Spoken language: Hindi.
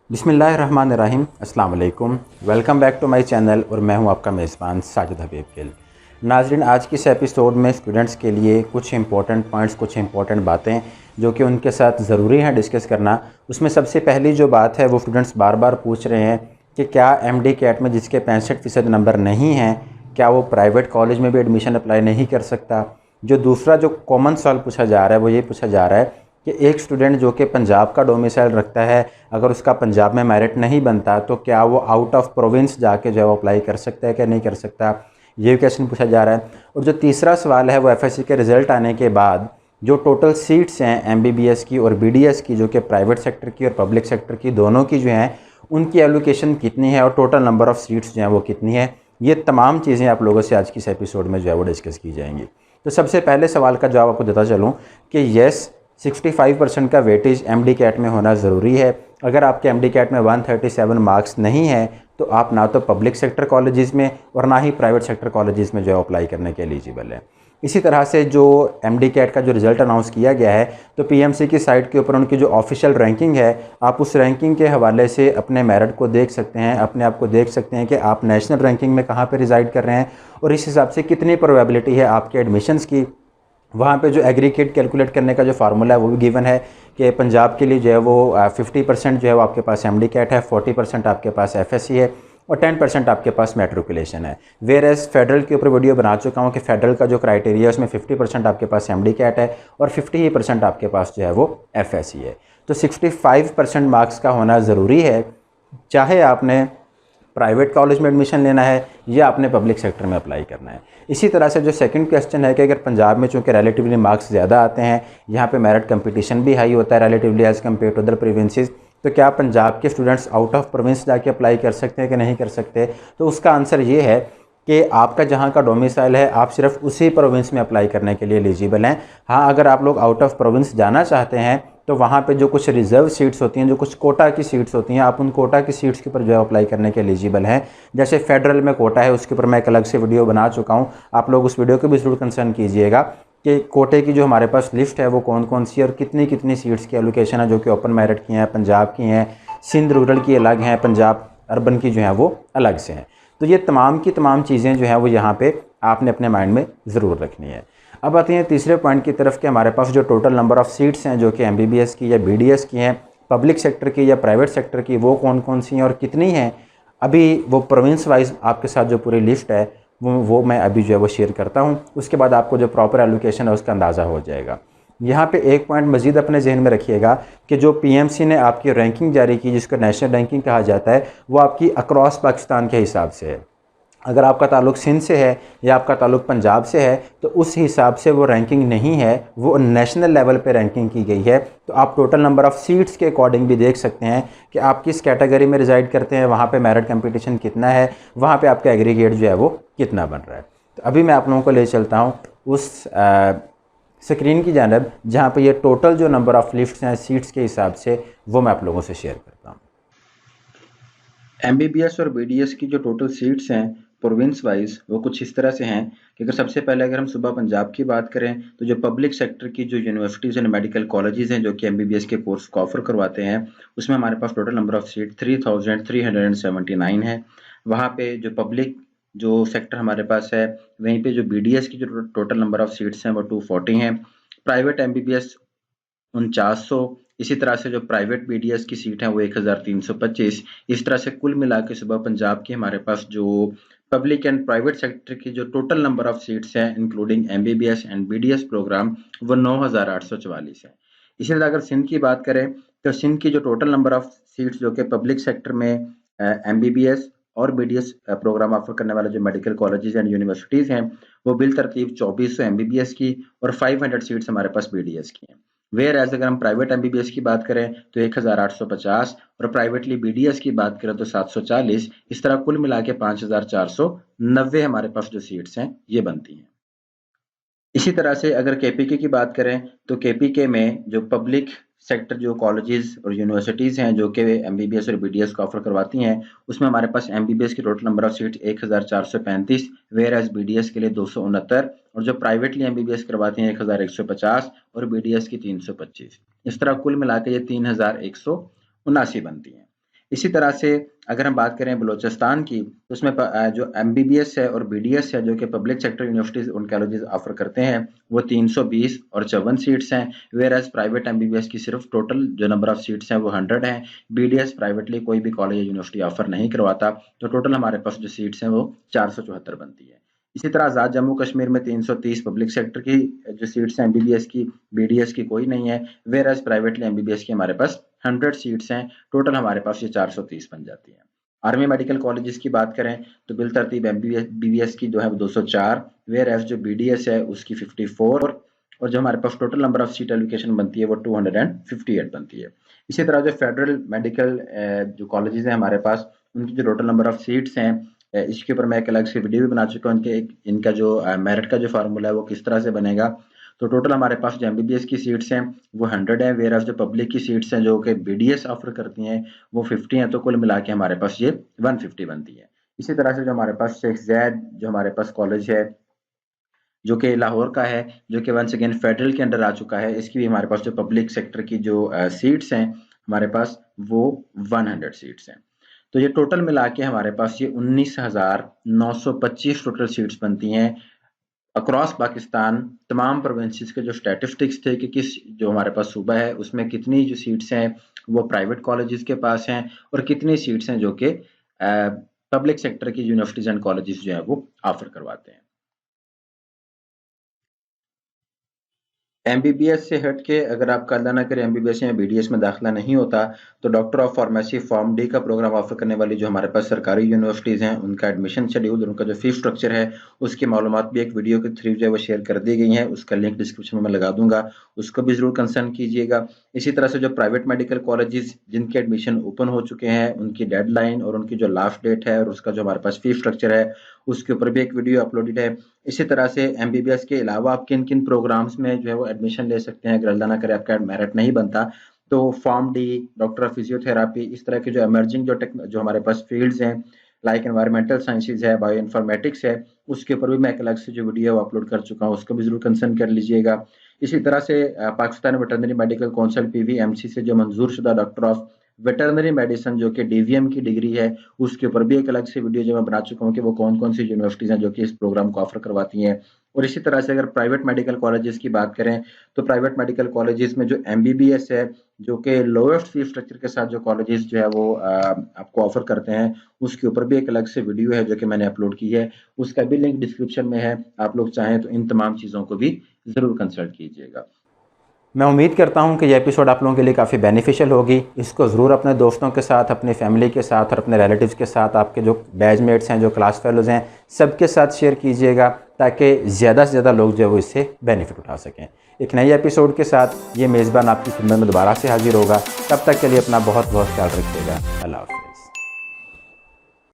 बिस्मिल्लाहिर्रहमानिर्रहीम। अस्सलाम वालेकुम। Welcome back to my channel और मैं हूं आपका मेज़बान साजिद हबीब गिल। नाज़रीन, आज की इस एपिसोड में स्टूडेंट्स के लिए कुछ इंपॉर्टेंट पॉइंट्स, कुछ इंपॉर्टेंट बातें जो कि उनके साथ ज़रूरी है डिस्कस करना। उसमें सबसे पहली जो बात है वो स्टूडेंट्स बार बार पूछ रहे हैं कि क्या एमडी कैट में जिसके 65% नंबर नहीं हैं, क्या वो प्राइवेट कॉलेज में भी एडमिशन अप्लाई नहीं कर सकता। जो दूसरा जो कॉमन सवाल पूछा जा रहा है वो ये पूछा जा रहा है कि एक स्टूडेंट जो कि पंजाब का डोमिसाइल रखता है, अगर उसका पंजाब में मेरिट नहीं बनता तो क्या वो आउट ऑफ प्रोविंस जाके जो है वो अप्लाई कर सकता है कि नहीं कर सकता, ये क्वेश्चन पूछा जा रहा है। और जो तीसरा सवाल है वो एफएससी के रिज़ल्ट आने के बाद जो टोटल सीट्स हैं एमबीबीएस की और बीडीएस की, जो कि प्राइवेट सेक्टर की और पब्लिक सेक्टर की दोनों की जो हैं, उनकी एलोकेशन कितनी है और टोटल नंबर ऑफ़ सीट्स जो हैं वो कितनी है, ये तमाम चीज़ें आप लोगों से आज की इस एपिसोड में जो है वो डिस्कस की जाएंगी। तो सबसे पहले सवाल का जवाब आपको देता चलूँ कि येस, 65% का वेटेज एमडी कैट में होना ज़रूरी है। अगर आपके एमडी कैट में 137 मार्क्स नहीं है तो आप ना तो पब्लिक सेक्टर कॉलेजेस में और ना ही प्राइवेट सेक्टर कॉलेजेस में जो है अप्लाई करने के एलिजिबल है। इसी तरह से जो एमडी कैट का जो रिज़ल्ट अनाउंस किया गया है तो पीएमसी की साइट के ऊपर उनकी जो ऑफिशियल रैंकिंग है, आप उस रैंकिंग के हवाले से अपने मेरिट को देख सकते हैं, अपने आप को देख सकते हैं कि आप नेशनल रैंकिंग में कहाँ पर रिज़ाइड कर रहे हैं और इस हिसाब से कितनी प्रोबेबिलिटी है आपके एडमिशन्स की। वहाँ पे जो एग्रीगेट कैलकुलेट करने का जो फार्मूला है वो भी गिवन है कि पंजाब के लिए जो है वो 50% जो है वो आपके पास एमडी कैट है, 40% आपके पास एफएससी है और 10% आपके पास मैट्रिकुलेशन है। वेयर एज फेडरल के ऊपर वीडियो बना चुका हूँ कि फेडरल का जो क्राइटेरिया है उसमें 50% आपके पास एमडी कैट है और 50% आपके पास जो है वो एफएससी है। तो 65% मार्क्स का होना ज़रूरी है, चाहे आपने प्राइवेट कॉलेज में एडमिशन लेना है या आपने पब्लिक सेक्टर में अप्लाई करना है। इसी तरह से जो सेकंड क्वेश्चन है कि अगर पंजाब में चूँकि रिलेटिवली मार्क्स ज़्यादा आते हैं, यहाँ पे मेरिट कंपटीशन भी हाई होता है relatively as compare to other provinces, तो क्या पंजाब के स्टूडेंट्स आउट ऑफ प्रोविंस जाके अप्लाई कर सकते हैं कि नहीं कर सकते। तो उसका आंसर ये है कि आपका जहाँ का डोमिसाइल है आप सिर्फ उसी प्रोविंस में अप्लाई करने के लिए एलिजिबल हैं। हाँ, अगर आप लोग आउट ऑफ प्रोविंस जाना चाहते हैं तो वहाँ पे जो कुछ रिज़र्व सीट्स होती हैं, जो कुछ कोटा की सीट्स होती हैं, आप उन कोटा की सीट्स के ऊपर जो है अप्लाई करने के एलिजिबल हैं। जैसे फेडरल में कोटा है, उसके ऊपर मैं एक अलग से वीडियो बना चुका हूँ, आप लोग उस वीडियो को भी ज़रूर कंसर्न कीजिएगा कि कोटे की जो हमारे पास लिस्ट है वो कौन कौन सी और कितनी कितनी सीट्स की एलोकेशन है, जो कि ओपन मेरिट की हैं, पंजाब की हैं, सिंध रूरल की अलग हैं, पंजाब अर्बन की जो हैं वो अलग से हैं। तो ये तमाम की तमाम चीज़ें जो हैं वो यहाँ पे आपने अपने माइंड में ज़रूर रखनी है। अब आते हैं तीसरे पॉइंट की तरफ कि हमारे पास जो टोटल नंबर ऑफ़ सीट्स हैं जो कि एमबीबीएस की या बीडीएस की हैं, पब्लिक सेक्टर की या प्राइवेट सेक्टर की, वो कौन कौन सी हैं और कितनी हैं। अभी वो प्रोविंस वाइज आपके साथ जो पूरी लिस्ट है वो मैं अभी जो है वो शेयर करता हूँ, उसके बाद आपको जो प्रॉपर एलोकेशन है उसका अंदाज़ा हो जाएगा। यहाँ पे एक पॉइंट मज़ीद अपने जहन में रखिएगा कि जो पीएमसी ने आपकी रैंकिंग जारी की, जिसको नेशनल रैंकिंग कहा जाता है, वो आपकी अक्रॉस पाकिस्तान के हिसाब से है। अगर आपका ताल्लुक सिंध से है या आपका ताल्लुक पंजाब से है तो उस हिसाब से वो रैंकिंग नहीं है, वो नेशनल लेवल पे रैंकिंग की गई है। तो आप टोटल नंबर ऑफ़ सीट्स के अकॉर्डिंग भी देख सकते हैं कि आप किस कैटेगरी में रिज़ाइड करते हैं, वहाँ पे मेरिट कंपटीशन कितना है, वहाँ पे आपका एग्रीगेट जो है वो कितना बन रहा है। तो अभी मैं आप लोगों को ले चलता हूँ उस स्क्रीन की जानब जहाँ पर ये टोटल जो नंबर ऑफ़ लिफ्ट्स हैं सीट्स के हिसाब से, वो मैं आप लोगों से शेयर करता हूँ। एमबीबीएस और बीडीएस की जो टोटल सीट्स हैं प्रोविंस वाइज वो कुछ इस तरह से हैं कि अगर सबसे पहले अगर हम सुबह पंजाब की बात करें तो जो पब्लिक सेक्टर की जो यूनिवर्सिटीज़ एंड मेडिकल कॉलेजेस हैं जो कि एमबीबीएस के कोर्स को ऑफर करवाते हैं, उसमें हमारे पास टोटल नंबर ऑफ सीट 3379 है। वहाँ पे जो पब्लिक जो सेक्टर हमारे पास है, वहीं पे जो बीडीएस की जो टोटल नंबर ऑफ सीट्स हैं वो 240 हैं। प्राइवेट एमबीबीएस 4900, इसी तरह से जो प्राइवेट बीडीएस की सीट है वो 1325। इस तरह से कुल मिला के सुबह पंजाब की हमारे पास जो पब्लिक एंड प्राइवेट सेक्टर की जो टोटल नंबर ऑफ सीट्स हैं including MBBS and BDS program वो 9844 है। इसी तरह अगर सिंध की बात करें तो सिंध की जो टोटल नंबर ऑफ सीट्स जो कि पब्लिक सेक्टर में एमबीबीएस और बीडीएस प्रोग्राम ऑफर करने वाले जो मेडिकल कॉलेजेस एंड यूनिवर्सिटीज़ हैं वो बिल तरतीब 2400 एमबीबीएस की और 500 सीट्स हमारे पास बीडीएस की हैं। वेयर एज अगर हम प्राइवेट एमबीबीएस की बात करें तो 1850 और प्राइवेटली बीडीएस की बात करें तो 740। इस तरह कुल मिला के 5490 हमारे पास जो सीट्स हैं ये बनती हैं। इसी तरह से अगर केपीके की बात करें तो केपीके में जो पब्लिक सेक्टर जो कॉलेजेस और यूनिवर्सिटीज़ हैं जो कि एमबीबीएस और बीडीएस को ऑफर करवाती हैं, उसमें हमारे पास एमबीबीएस की total number of seat 1435, whereas BDS के लिए 269 और जो प्राइवेटली एमबीबीएस करवाती हैं 1150 और बीडीएस की 325। इस तरह कुल मिला के ये 3179 बनती हैं। इसी तरह से अगर हम बात करें बलूचिस्तान की, तो उसमें जो MBBS है और BDS है, जो कि पब्लिक सेक्टर यूनिवर्सिटीज़ उन कॉलेजेस ऑफर करते हैं, वो 320 और 54 सीट्स हैं। वेयर एज प्राइवेट MBBS की सिर्फ टोटल जो नंबर ऑफ सीट्स हैं वो 100 हैं। BDS प्राइवेटली कोई भी कॉलेज या यूनिवर्सिटी ऑफर नहीं करवाता, तो टोटल हमारे पास जो सीट्स हैं वो 474 बनती है। इसी तरह आज़ाद जम्मू कश्मीर में 330 पब्लिक सेक्टर की जो सीट्स हैं MBBS की, BDS की कोई नहीं है। वेयर एज प्राइवेटली MBBS की हमारे पास 100 सीट्स हैं, टोटल हमारे पास ये 430 बन जाती है। आर्मी मेडिकल कॉलेजेस की बात करें तो बिल तरतीब MBBS की जो है वो 204, वेयर एज जो BDS है उसकी 54, और जो हमारे पास total number of seat allocation बनती है वो 258 बनती है। इसी तरह जो फेडरल मेडिकल जो कॉलेजेस हैं हमारे पास, उनकी जो टोटल नंबर ऑफ सीट्स हैं, इसके ऊपर मैं एक अलग से वीडियो भी बना चुका हूँ। इनका जो मेरिट का जो फार्मूला है वो किस तरह से बनेगा। तो टोटल हमारे पास जो MBBS की सीट्स हैं वो 100 है, वेयर एज जो पब्लिक की सीट्स हैं जो कि BDS ऑफर करती हैं वो 50 हैं, तो कुल मिला के हमारे पास ये 150 बनती है। इसी तरह से जो हमारे पास शेख ज़ैद जो हमारे पास कॉलेज है, जो कि लाहौर का है, जो कि वंस अगेन फेडरल के अंडर आ चुका है, इसकी भी हमारे पास जो पब्लिक सेक्टर की जो सीट्स हैं हमारे पास वो 100 सीट्स हैं। तो ये टोटल मिला के हमारे पास ये 19,925 टोटल सीट्स बनती हैं अक्रॉस पाकिस्तान। तमाम प्रोविंसेस के जो स्टैटिस्टिक्स थे कि किस जो हमारे पास सूबा है उसमें कितनी जो सीट्स हैं वो प्राइवेट कॉलेजेस के पास हैं और कितनी सीट्स हैं जो कि पब्लिक सेक्टर की यूनिवर्सिटीज एंड कॉलेजेस जो है वो ऑफर करवाते हैं। MBBS से हट के अगर आपका अल्लाह ना करे MBBS या BDS में दाखिला नहीं होता, तो doctor of pharmacy form D का प्रोग्राम ऑफर करने वाली जो हमारे पास सरकारी यूनिवर्सिटीज़ हैं उनका एडमिशन शेड्यूल और उनका जो फीस स्ट्रक्चर है उसकी मालूमात भी एक वीडियो के थ्रू जो है वो शेयर कर दी गई हैं। उसका लिंक डिस्क्रिप्शन में मैं लगा दूंगा, उसको भी ज़रूर कंसर्न कीजिएगा। इसी तरह से जो प्राइवेट मेडिकल कॉलेजेस जिनके एडमिशन ओपन हो चुके हैं उनकी डेडलाइन और उनकी जो लास्ट डेट है और उसका जो हमारे पास फीस स्ट्रक्चर है उसके ऊपर भी एक वीडियो अपलोडेड है। इसी तरह से MBBS के अलावा आप किन किन प्रोग्राम्स में जो है वो एडमिशन ले सकते हैं अगर अल्लाह ना करे आपका मेरिट नहीं बनता, तो form D, doctor of physiotherapy, इस तरह के जो एमर्जिंग जो हमारे पास फील्ड्स हैं लाइक एनवायरमेंटल साइंसेज है, बायो इन्फॉर्मेटिक्स है, उसके ऊपर भी मैं एक अलग से जो वीडियो अपलोड कर चुका हूँ, उसको भी जरूर कंसर्न कर लीजिएगा। इसी तरह से Pakistan veterinary medical council PVMC से जो मंजूर शुदा डॉक्टर ऑफ वेटरनरी मेडिसिन जो कि DVM की डिग्री है, उसके ऊपर भी एक अलग से वीडियो जो मैं बना चुका हूँ कि वो कौन कौन सी यूनिवर्सिटीज़ हैं जो कि इस प्रोग्राम को ऑफर करवाती हैं। और इसी तरह से अगर प्राइवेट मेडिकल कॉलेजेस की बात करें तो प्राइवेट मेडिकल कॉलेजेस में जो MBBS है, जो कि लोएस्ट फीस स्ट्रक्चर के साथ जो कॉलेजेस जो है वो आपको ऑफर करते हैं, उसके ऊपर भी एक अलग से वीडियो है जो कि मैंने अपलोड की है, उसका भी लिंक डिस्क्रिप्शन में है। आप लोग चाहें तो इन तमाम चीज़ों को भी ज़रूर कंसल्ट कीजिएगा। मैं उम्मीद करता हूं कि यह एपिसोड आप लोगों के लिए काफ़ी बेनिफिशियल होगी। इसको ज़रूर अपने दोस्तों के साथ, अपनी फैमिली के साथ और अपने रिलेटिव्स के साथ, आपके जो बैचमेट्स हैं, जो क्लास फेलोज़ हैं, सबके साथ शेयर कीजिएगा ताकि ज़्यादा से ज़्यादा लोग जो है वो इससे बेनिफिट उठा सकें। एक नई एपिसोड के साथ ये मेज़बान आपकी खिदमत में दोबारा से हाजिर होगा। तब तक के लिए अपना बहुत बहुत ख्याल रखिएगा। अल्लाह हाफ़िज़।